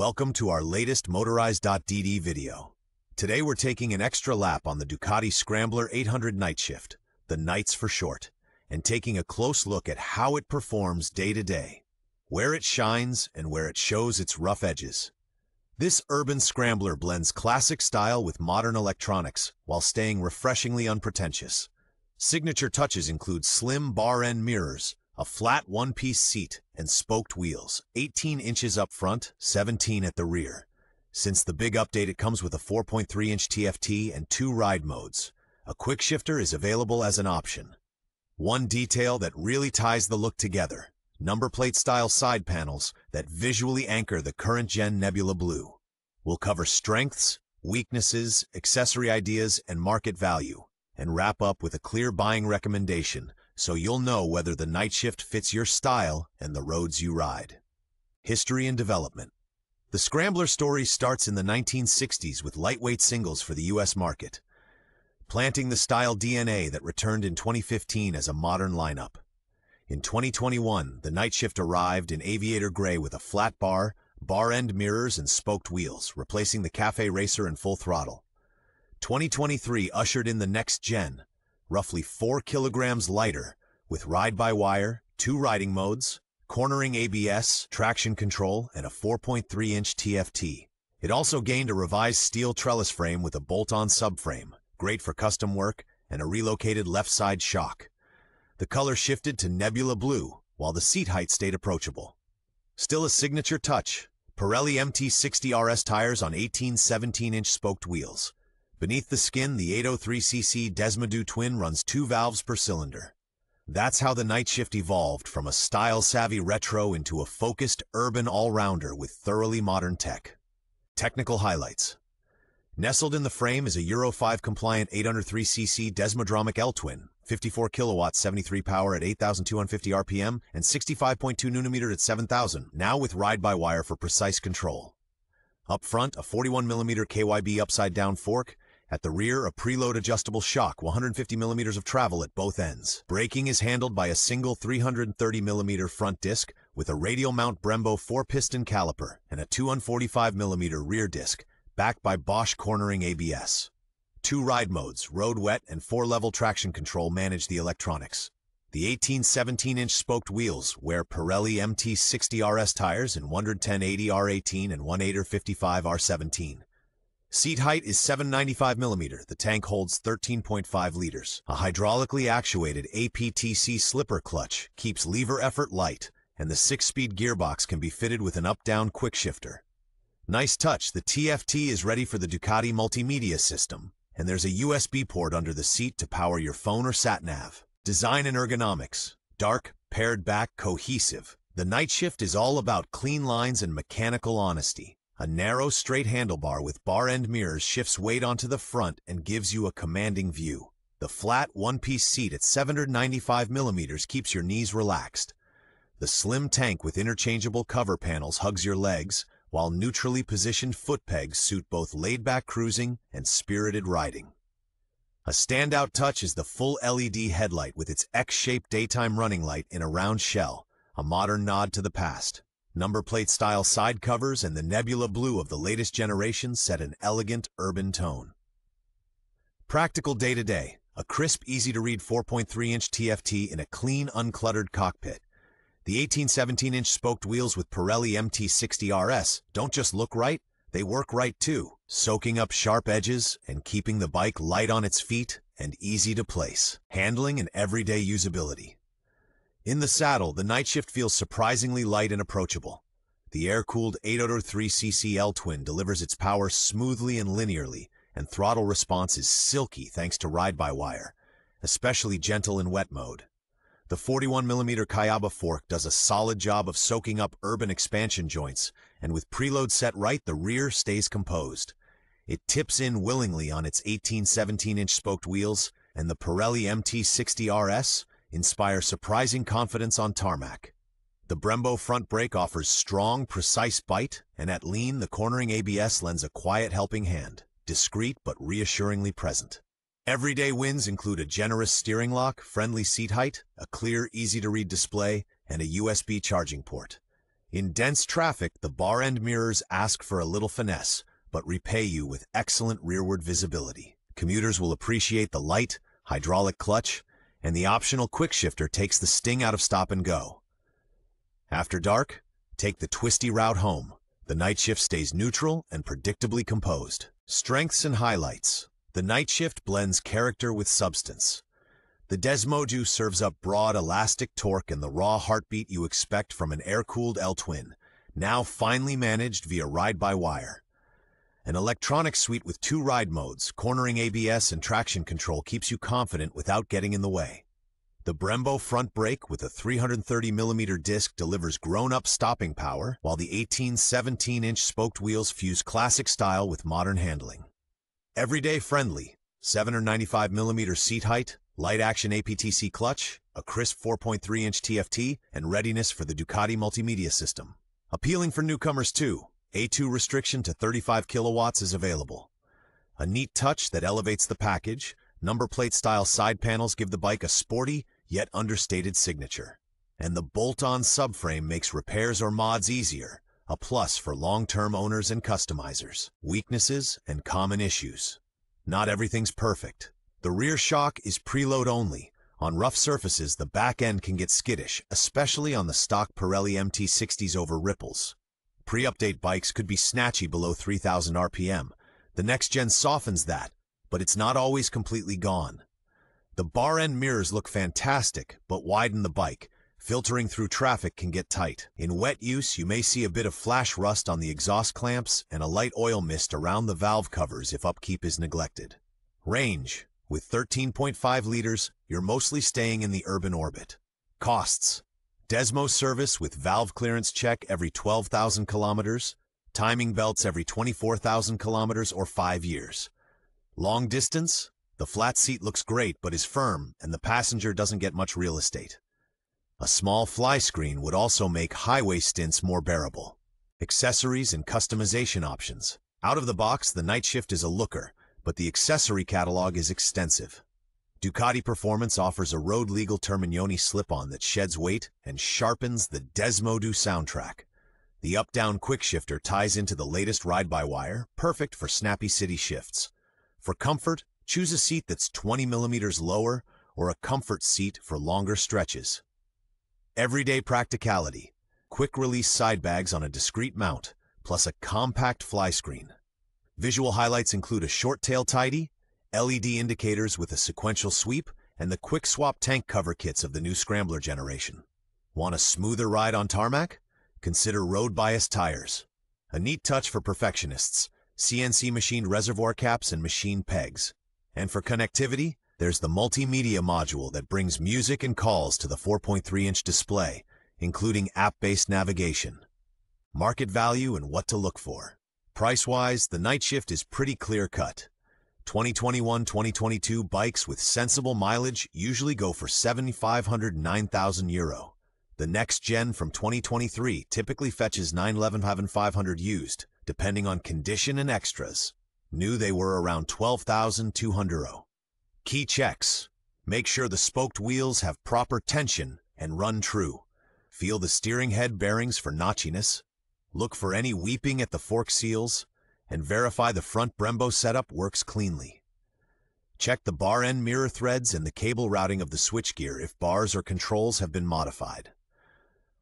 Welcome to our latest Motorize.dd video. Today we're taking an extra lap on the Ducati Scrambler 800 Night Shift, the Nights for short, and taking a close look at how it performs day to day, where it shines and where it shows its rough edges. This urban scrambler blends classic style with modern electronics while staying refreshingly unpretentious. Signature touches include slim bar-end mirrors, a flat one-piece seat, and spoked wheels, 18 inches up front, 17 at the rear. Since the big update, it comes with a 4.3-inch TFT and 2 ride modes. A quick shifter is available as an option. One detail that really ties the look together: number plate-style side panels that visually anchor the current-gen Nebula Blue. We'll cover strengths, weaknesses, accessory ideas, and market value, and wrap up with a clear buying recommendation so you'll know whether the night shift fits your style and the roads you ride. History and development. The Scrambler story starts in the 1960s with lightweight singles for the U.S. market, planting the style DNA that returned in 2015 as a modern lineup. In 2021, the night shift arrived in aviator gray with a flat bar-end mirrors, and spoked wheels, replacing the Cafe Racer and Full Throttle. 2023 ushered in the next gen, roughly 4 kilograms lighter, with ride-by-wire, 2 riding modes, cornering ABS, traction control, and a 4.3-inch TFT. It also gained a revised steel trellis frame with a bolt-on subframe, great for custom work, and a relocated left side shock. The color shifted to Nebula Blue, while the seat height stayed approachable. Still a signature touch: Pirelli MT60 RS tires on 18 17-inch spoked wheels. Beneath the skin, the 803cc Desmodoo twin runs 2 valves per cylinder. That's how the night shift evolved from a style-savvy retro into a focused urban all-rounder with thoroughly modern tech. Technical highlights. Nestled in the frame is a Euro 5-compliant 803cc Desmodromic L-twin, 54 kilowatts, 73 power at 8,250 RPM, and 65.2 Nm at 7,000, now with ride-by-wire for precise control. Up front, a 41mm KYB upside-down fork. At the rear, a preload adjustable shock, 150mm of travel at both ends. Braking is handled by a single 330mm front disc with a radial mount Brembo 4-piston caliper and a 245mm rear disc, backed by Bosch cornering ABS. 2 ride modes, road wet and 4-level traction control, manage the electronics. The 18 17-inch spoked wheels wear Pirelli MT60 RS tires in 110/80 R18 and 1/8 R17. Seat height is 795mm. The tank holds 13.5 liters. A hydraulically actuated APTC slipper clutch keeps lever effort light, and the 6-speed gearbox can be fitted with an up-down quick shifter. Nice touch: the TFT is ready for the Ducati multimedia system, and there's a USB port under the seat to power your phone or sat-nav. Design and ergonomics. Dark, pared back, cohesive. The night shift is all about clean lines and mechanical honesty. A narrow, straight handlebar with bar-end mirrors shifts weight onto the front and gives you a commanding view. The flat, one-piece seat at 795mm keeps your knees relaxed. The slim tank with interchangeable cover panels hugs your legs, while neutrally positioned foot pegs suit both laid-back cruising and spirited riding. A standout touch is the full LED headlight with its X-shaped daytime running light in a round shell, a modern nod to the past. Number plate-style side covers and the Nebula Blue of the latest generation set an elegant urban tone. Practical day-to-day: a crisp, easy-to-read 4.3-inch TFT in a clean, uncluttered cockpit. The 18 17-inch spoked wheels with Pirelli MT60 RS don't just look right, they work right too, soaking up sharp edges and keeping the bike light on its feet and easy to place. Handling and everyday usability. In the saddle, the night shift feels surprisingly light and approachable. The air-cooled 803cc L-twin delivers its power smoothly and linearly, and throttle response is silky thanks to ride-by-wire, especially gentle in wet mode. The 41mm Kayaba fork does a solid job of soaking up urban expansion joints, and with preload set right, the rear stays composed. It tips in willingly on its 18 17-inch spoked wheels, and the Pirelli MT60 RS inspire surprising confidence on tarmac. The Brembo front brake offers strong, precise bite, and at lean, the cornering ABS lends a quiet helping hand, discreet but reassuringly present. Everyday wins include a generous steering lock, friendly seat height, a clear, easy-to-read display, and a USB charging port. In dense traffic, the bar-end mirrors ask for a little finesse, but repay you with excellent rearward visibility. Commuters will appreciate the light, hydraulic clutch, and the optional quick shifter takes the sting out of stop and go. After dark, take the twisty route home. The night shift stays neutral and predictably composed. Strengths and highlights. The night shift blends character with substance. The Desmodu serves up broad, elastic torque and the raw heartbeat you expect from an air-cooled L-twin, now finely managed via ride-by-wire. An electronic suite with 2 ride modes, cornering ABS and traction control keeps you confident without getting in the way. The Brembo front brake with a 330mm disc delivers grown-up stopping power, while the 17-inch spoked wheels fuse classic style with modern handling. Everyday friendly, 795mm seat height, light-action APTC clutch, a crisp 4.3-inch TFT, and readiness for the Ducati multimedia system. Appealing for newcomers too, A2 restriction to 35 kilowatts is available. A neat touch that elevates the package, number plate-style side panels give the bike a sporty, yet understated signature. And the bolt-on subframe makes repairs or mods easier, a plus for long-term owners and customizers. Weaknesses and common issues. Not everything's perfect. The rear shock is preload only. On rough surfaces, the back end can get skittish, especially on the stock Pirelli MT60s over ripples. Pre-update bikes could be snatchy below 3,000 RPM. The next gen softens that, but it's not always completely gone. The bar end mirrors look fantastic, but widen the bike. Filtering through traffic can get tight. In wet use, you may see a bit of flash rust on the exhaust clamps and a light oil mist around the valve covers if upkeep is neglected. Range. With 13.5 liters, you're mostly staying in the urban orbit. Costs. Desmo service with valve clearance check every 12,000 kilometers, timing belts every 24,000 kilometers or 5 years. Long distance? The flat seat looks great but is firm and the passenger doesn't get much real estate. A small fly screen would also make highway stints more bearable. Accessories and customization options. Out of the box, the night shift is a looker, but the accessory catalog is extensive. Ducati Performance offers a road-legal Terminioni slip-on that sheds weight and sharpens the Desmodu soundtrack. The up-down quick shifter ties into the latest ride-by-wire, perfect for snappy city shifts. For comfort, choose a seat that's 20 millimeters lower or a comfort seat for longer stretches. Everyday practicality. Quick-release side bags on a discreet mount, plus a compact fly screen. Visual highlights include a short tail tidy, LED indicators with a sequential sweep, and the quick swap tank cover kits of the new Scrambler generation. Want a smoother ride on tarmac? Consider road bias tires. A neat touch for perfectionists, CNC machined reservoir caps and machined pegs. And for connectivity, there's the multimedia module that brings music and calls to the 4.3-inch display, including app-based navigation. Market value and what to look for. Price-wise, the night shift is pretty clear-cut. 2021-2022 bikes with sensible mileage usually go for €7,509,000. The next gen from 2023 typically fetches €9,500 used, depending on condition and extras. New they were around €12,200. Key checks. Make sure the spoked wheels have proper tension and run true. Feel the steering head bearings for notchiness. Look for any weeping at the fork seals, and verify the front Brembo setup works cleanly. Check the bar end mirror threads and the cable routing of the switchgear if bars or controls have been modified.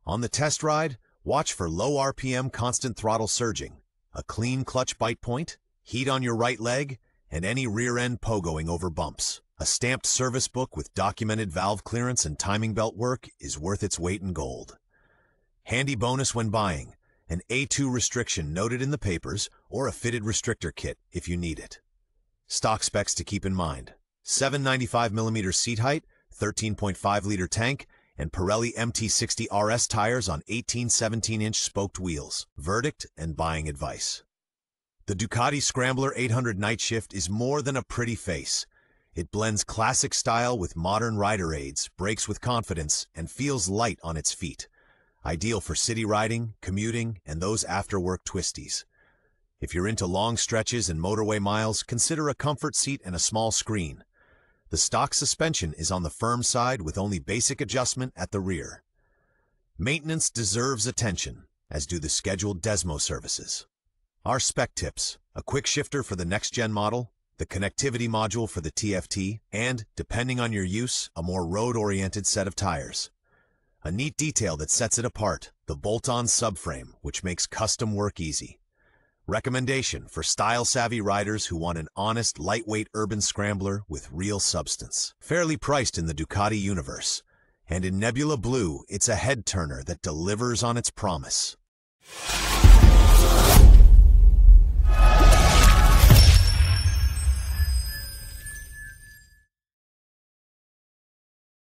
On the test ride, watch for low RPM constant throttle surging, a clean clutch bite point, heat on your right leg, and any rear end pogoing over bumps. A stamped service book with documented valve clearance and timing belt work is worth its weight in gold. Handy bonus when buying. An A2 restriction noted in the papers, or a fitted restrictor kit if you need it. Stock specs to keep in mind. 795mm seat height, 13.5-liter tank, and Pirelli MT60 RS tires on 18-17-inch spoked wheels. Verdict and buying advice. The Ducati Scrambler 800 Night Shift is more than a pretty face. It blends classic style with modern rider aids, brakes with confidence, and feels light on its feet. Ideal for city riding, commuting, and those after-work twisties. If you're into long stretches and motorway miles, consider a comfort seat and a small screen. The stock suspension is on the firm side with only basic adjustment at the rear. Maintenance deserves attention. as do the scheduled Desmo services. Our spec tips: a quick shifter for the next-gen model, the connectivity module for the TFT, and, depending on your use, a more road-oriented set of tires. A neat detail that sets it apart: the bolt-on subframe, which makes custom work easy. Recommendation for style-savvy riders who want an honest, lightweight urban scrambler with real substance. Fairly priced in the Ducati universe. And in Nebula Blue, it's a head-turner that delivers on its promise.